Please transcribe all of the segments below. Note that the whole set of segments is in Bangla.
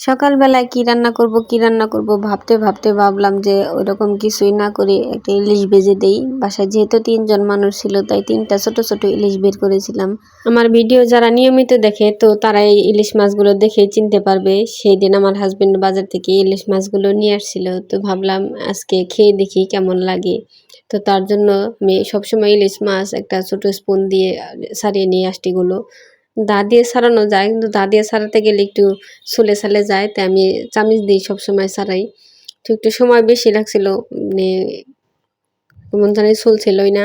সকালবেলায় কি রান্না করব ভাবতে ভাবতে ভাবলাম যে ওইরকম কিছুই না করে একটা ইলিশ ভেজে দেই। বাসায় যেহেতু ৩ জন মানুষ ছিল তাই ৩টা ছোট ছোট ইলিশ বের করেছিলাম। আমার ভিডিও যারা নিয়মিত দেখে তো তারা এই ইলিশ মাছগুলো দেখে চিনতে পারবে। সেই দিন আমার হাজবেন্ড বাজার থেকে ইলিশ মাছগুলো নিয়ে আসছিল। তো ভাবলাম আজকে খেয়ে দেখি কেমন লাগে। তো তার জন্য আমি সবসময় ইলিশ মাছ একটা ছোট স্পুন দিয়ে ছাড়িয়ে নিয়ে আসছি এগুলো। দা দিয়ে ছাড়ানো যায়, কিন্তু দা দিয়ে ছাড়াতে গেলে একটু ছুলে ছালে যায়, তাই আমি চামিচ দিয়ে সবসময় ছাড়াই। তো একটু সময় বেশি লাগছিল, মানে কেমন জানি ছুলছিলই না।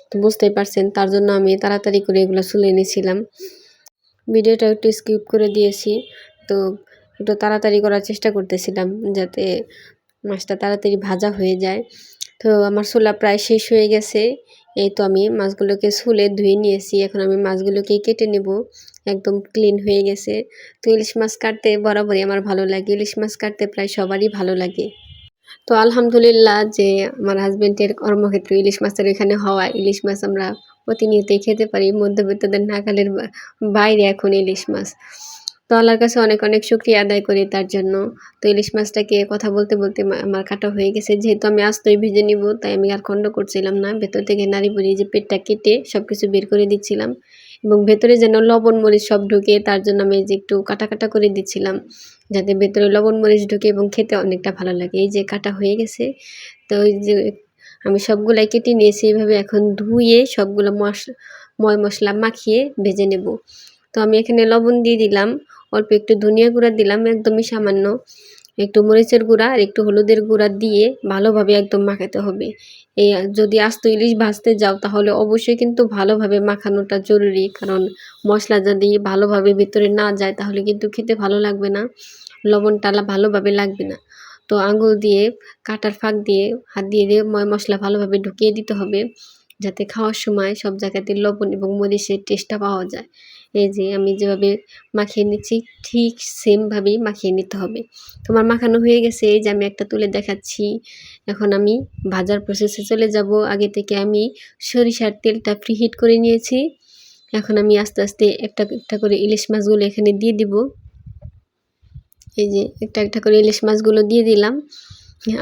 তো বুঝতেই পারছেন, তার জন্য আমি তাড়াতাড়ি করে এগুলো ছুলে নিয়েছিলাম। ভিডিওটা একটু স্কিপ করে দিয়েছি। তো একটু তাড়াতাড়ি করার চেষ্টা করতেছিলাম যাতে মাছটা তাড়াতাড়ি ভাজা হয়ে যায়। তো আমার ছোলা প্রায় শেষ হয়ে গেছে। এই তো আমি মাছগুলোকে ছুলে ধুয়ে নিয়েছি। এখন আমি মাছগুলোকে কেটে নেব। একদম ক্লিন হয়ে গেছে। তো ইলিশ মাছ কাটতে বরাবরই আমার ভালো লাগে। ইলিশ মাছ কাটতে প্রায় সবারই ভালো লাগে। তো আলহামদুলিল্লাহ যে আমার হাজবেন্ডের কর্মক্ষেত্রে ইলিশ মাছের এখানে হওয়া ইলিশ মাছ আমরা প্রতিনিয়তই খেতে পারি। মধ্যবিত্তদের নাগালের বাইরে এখন ইলিশ মাছ। তো আল্লাহর কাছে অনেক অনেক শুকরিয়া আদায় করি তার জন্য। তো ইলিশ মাছটাকে কথা বলতে বলতে আমার কাটা হয়ে গেছে। যেহেতু আমি আস্তই ভেজে নিব তাই আমি আর খণ্ড করছিলাম না। ভেতর থেকে নাড়ি-ভুড়ি যে পেটটা কেটে সবকিছু বের করে দিচ্ছিলাম এবং ভেতরে যেন লবণ মরিচ সব ঢুকে তার জন্য আমি এই যে একটু কাটা কাটা করে দিচ্ছিলাম, যাতে ভেতরে লবণ মরিচ ঢুকে এবং খেতে অনেকটা ভালো লাগে। এই যে কাটা হয়ে গেছে। তো ওই যে আমি সবগুলাই কেটে নিয়েছি এভাবে। এখন ধুয়ে সবগুলো ময় মশলা মাখিয়ে ভেজে নেব। তো আমি এখানে লবণ দিয়ে দিলাম, অল্প একটু ধনিয়া গুঁড়া দিলাম, একদমই সামান্য, একটু মরিচের গুঁড়া আর একটু হলুদের গুঁড়া দিয়ে ভালোভাবে একদম মাখাতে হবে। এই যদি আস্ত ইলিশ ভাজতে যাও তাহলে অবশ্যই কিন্তু ভালোভাবে মাখানোটা জরুরি, কারণ মশলা যদি ভালোভাবে ভিতরে না যায় তাহলে কিন্তু খেতে ভালো লাগবে না, লবণটা ভালোভাবে লাগবে না। তো আঙুল দিয়ে কাটার ফাঁক দিয়ে হাত দিয়ে ময় মশলা ভালোভাবে ঢুকিয়ে দিতে হবে, যাতে খাওয়ার সময় সব জায়গাতে লবণ এবং মরিচের টেস্টটা পাওয়া যায়। এই যে আমি যেভাবে মাখিয়ে নিচ্ছি ঠিক সেমভাবেই মাখিয়ে নিতে হবে। তোমার মাখানো হয়ে গেছে। এই যে আমি একটা তুলে দেখাচ্ছি। এখন আমি ভাজার প্রসেসে চলে যাব। আগে থেকে আমি সরিষার তেলটা প্রিহিট করে নিয়েছি। এখন আমি আস্তে আস্তে একটা একটা করে ইলিশ মাছগুলো এখানে দিয়ে দিব। এই যে একটা একটা করে ইলিশ মাছগুলো দিয়ে দিলাম।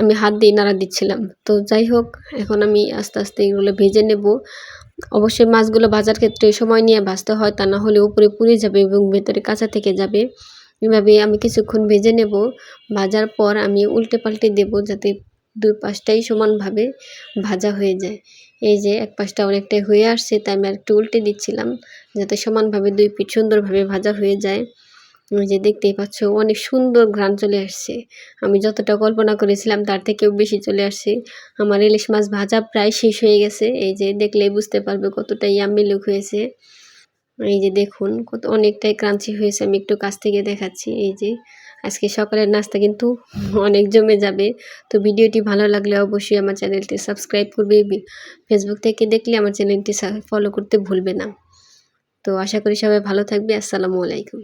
আমি হাত দিয়ে নাড়া দিচ্ছিলাম। তো যাই হোক, এখন আমি আস্তে আস্তে এগুলো ভেজে নেব। অবশ্যই মাছগুলো ভাজার ক্ষেত্রে সময় নিয়ে ভাজতে হয়, তা না হলে উপরে পুড়ে যাবে এবং ভেতরে কাঁচা থেকে যাবে। এভাবে আমি কিছুক্ষণ ভেজে নেব। ভাজার পর আমি উল্টে পাল্টে দেব, যাতে দুই পাশটাই সমানভাবে ভাজা হয়ে যায়। এই যে এক পাশটা অনেকটাই হয়ে আসছে, তাই আমি আরেকটু উল্টে দিচ্ছিলাম, যাতে সমানভাবে ২ পিঠ সুন্দরভাবে ভাজা হয়ে যায়। ওই যে দেখতেই পাচ্ছ অনেক সুন্দর ঘ্রাণ চলে আসছে। আমি যতটা কল্পনা করেছিলাম তার থেকেও বেশি চলে আসছে। আমার ইলিশ মাছ ভাজা প্রায় শেষ হয়ে গেছে। এই যে দেখলেই বুঝতে পারবে কতটা ইয়াম্মি লুক হয়েছে। এই যে দেখুন অনেকটাই ক্রাঞ্চি হয়েছে। আমি একটু কাছ থেকে দেখাচ্ছি। এই যে আজকে সকালের নাস্তা কিন্তু অনেক জমে যাবে। তো ভিডিওটি ভালো লাগলে অবশ্যই আমার চ্যানেলটি সাবস্ক্রাইব করবে। ফেসবুক থেকে দেখলে আমার চ্যানেলটি ফলো করতে ভুলবে না। তো আশা করি সবাই ভালো থাকবে। আসসালামু আলাইকুম।